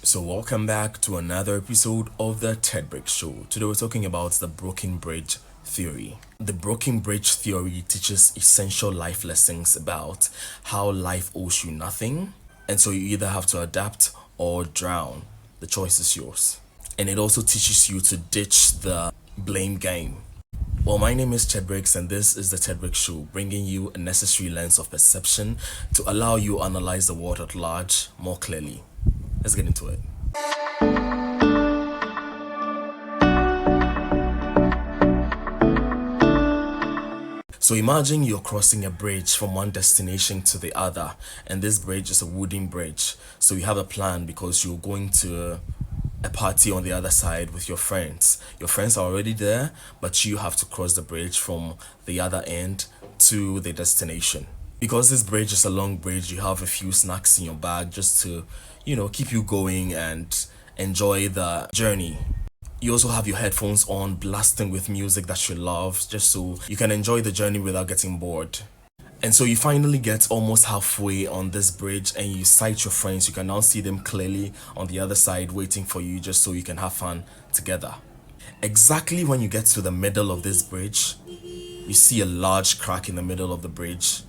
So welcome back to another episode of the Ted Brick Show. Today we're talking about the broken bridge theory. The broken bridge theory teaches essential life lessons about how life owes you nothing, and so you either have to adapt or drown. The choice is yours. And it also teaches you to ditch the blame game. Well, my name is Ted Briggs, and this is the Ted Briggs Show, bringing you a necessary lens of perception to allow you to analyze the world at large more clearly. Let's get into it. So imagine you're crossing a bridge from one destination to the other, and this bridge is a wooden bridge. So you have a plan because you're going to a party on the other side with your friends. Your friends are already there, but you have to cross the bridge from the other end to the destination. Because this bridge is a long bridge, you have a few snacks in your bag just to, keep you going and enjoy the journey. You also have your headphones on, blasting with music that you love, just so you can enjoy the journey without getting bored. And so you finally get almost halfway on this bridge and you sight your friends. You can now see them clearly on the other side waiting for you just so you can have fun together. Exactly when you get to the middle of this bridge, you see a large crack in the middle of the bridge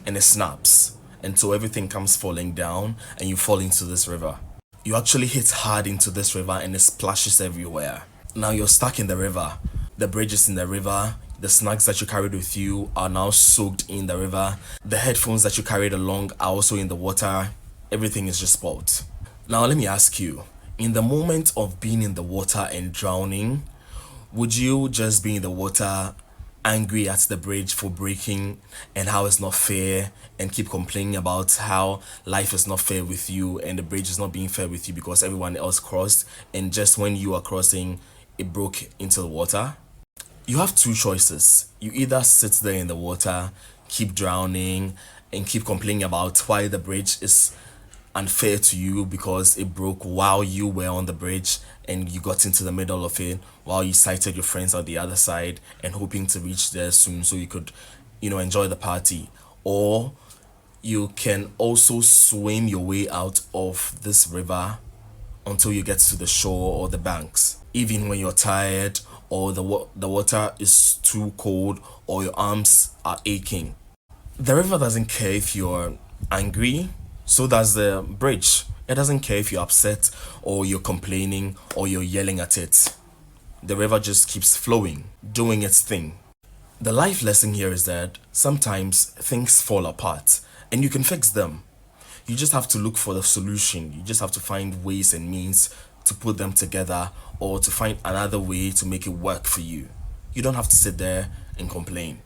and it snaps. And so everything comes falling down and you fall into this river. You actually hit hard into this river and it splashes everywhere. Now you're stuck in the river. The bridge is in the river. The snacks that you carried with you are now soaked in the river. The headphones that you carried along are also in the water. Everything is just spoiled. Now let me ask you, in the moment of being in the water and drowning, would you just be in the water angry at the bridge for breaking and how it's not fair and keep complaining about how life is not fair with you and the bridge is not being fair with you because everyone else crossed and just when you are crossing it broke into the water? You have two choices. You either sit there in the water, keep drowning, and keep complaining about why the bridge is unfair to you because it broke while you were on the bridge and you got into the middle of it while you sighted your friends on the other side and hoping to reach there soon so you could, enjoy the party. Or you can also swim your way out of this river until you get to the shore or the banks. Even when you're tired or the water is too cold or your arms are aching. The river doesn't care if you're angry, so does the bridge. It doesn't care if you're upset or you're complaining or you're yelling at it. The river just keeps flowing, doing its thing. The life lesson here is that sometimes things fall apart and you can fix them. You just have to look for the solution. You just have to find ways and means to put them together or to find another way to make it work for you. You don't have to sit there and complain.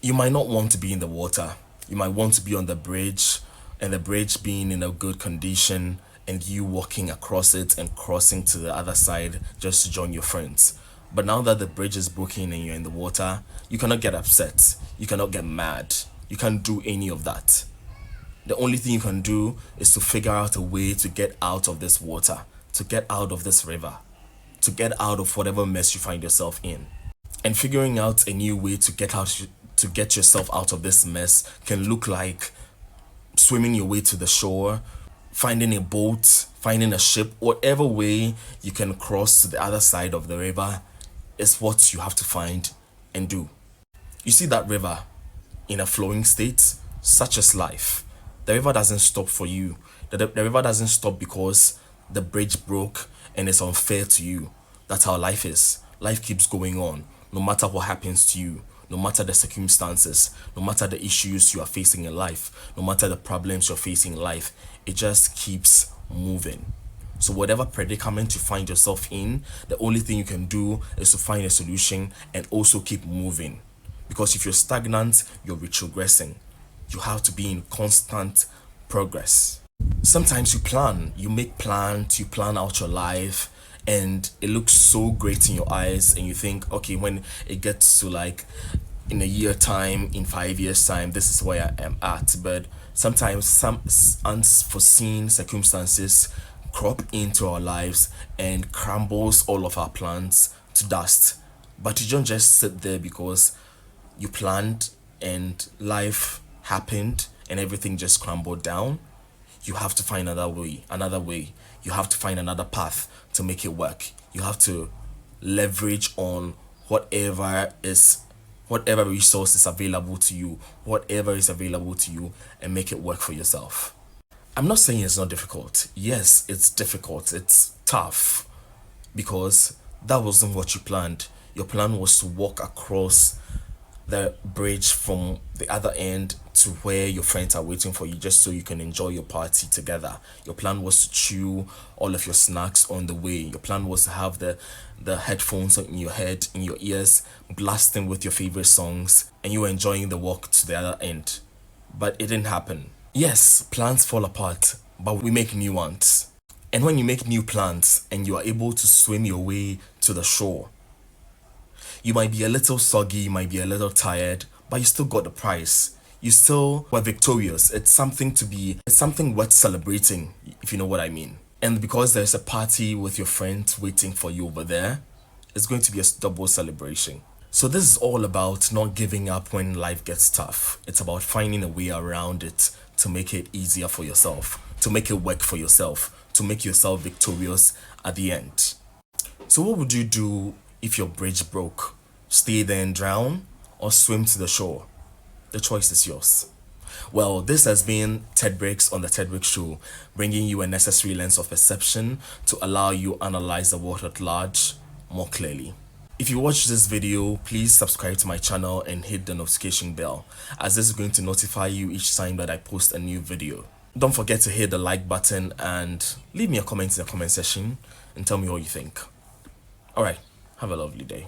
You might not want to be in the water. You might want to be on the bridge and the bridge being in a good condition and you walking across it and crossing to the other side just to join your friends. But now that the bridge is broken and you're in the water, you cannot get upset. You cannot get mad. You can't do any of that. The only thing you can do is to figure out a way to get out of this water, to get out of this river, to get out of whatever mess you find yourself in. And figuring out a new way to get yourself out of this mess can look like swimming your way to the shore, finding a boat, finding a ship, whatever way you can cross to the other side of the river is what you have to find and do. You see that river in a flowing state, such as life. The river doesn't stop for you. The river doesn't stop because the bridge broke and it's unfair to you. That's how life is. Life keeps going on, no matter what happens to you, no matter the circumstances, no matter the issues you are facing in life, no matter the problems you're facing in life. It just keeps moving. So whatever predicament you find yourself in, the only thing you can do is to find a solution and also keep moving. Because if you're stagnant, you're retrogressing. You have to be in constant progress. Sometimes you make plans, you plan out your life, and it looks so great in your eyes, and you think, okay, when it gets to like in a year time, in 5 years time, this is where I am at. But sometimes some unforeseen circumstances crop into our lives and crumbles all of our plans to dust. But you don't just sit there because you planned and life happened and everything just crumbled down. You have to find another way. you have to find another path to make it work. You have to leverage on whatever resource is available to you, and make it work for yourself. I'm not saying it's not difficult. Yes, it's difficult. It's tough because that wasn't what you planned. Your plan was to walk across the bridge from the other end to where your friends are waiting for you just so you can enjoy your party together. Your plan was to chew all of your snacks on the way. Your plan was to have the headphones in your head, in your ears, blasting with your favorite songs, and you were enjoying the walk to the other end. But it didn't happen. Yes, plans fall apart, but we make new ones. And when you make new plans and you are able to swim your way to the shore, you might be a little soggy, you might be a little tired, but you still got the prize. You still were victorious. It's something worth celebrating, if you know what I mean. And because there's a party with your friends waiting for you over there, it's going to be a double celebration. So this is all about not giving up when life gets tough. It's about finding a way around it to make it easier for yourself, to make it work for yourself, to make yourself victorious at the end. So what would you do if your bridge broke? Stay there and drown or swim to the shore? The choice is yours. Well, this has been Ted Bricks on the Ted Bricks Show, bringing you a necessary lens of perception to allow you analyze the world at large more clearly. If you watch this video, please subscribe to my channel and hit the notification bell, as this is going to notify you each time that I post a new video. Don't forget to hit the like button and leave me a comment in the comment section and tell me what you think. Alright, have a lovely day.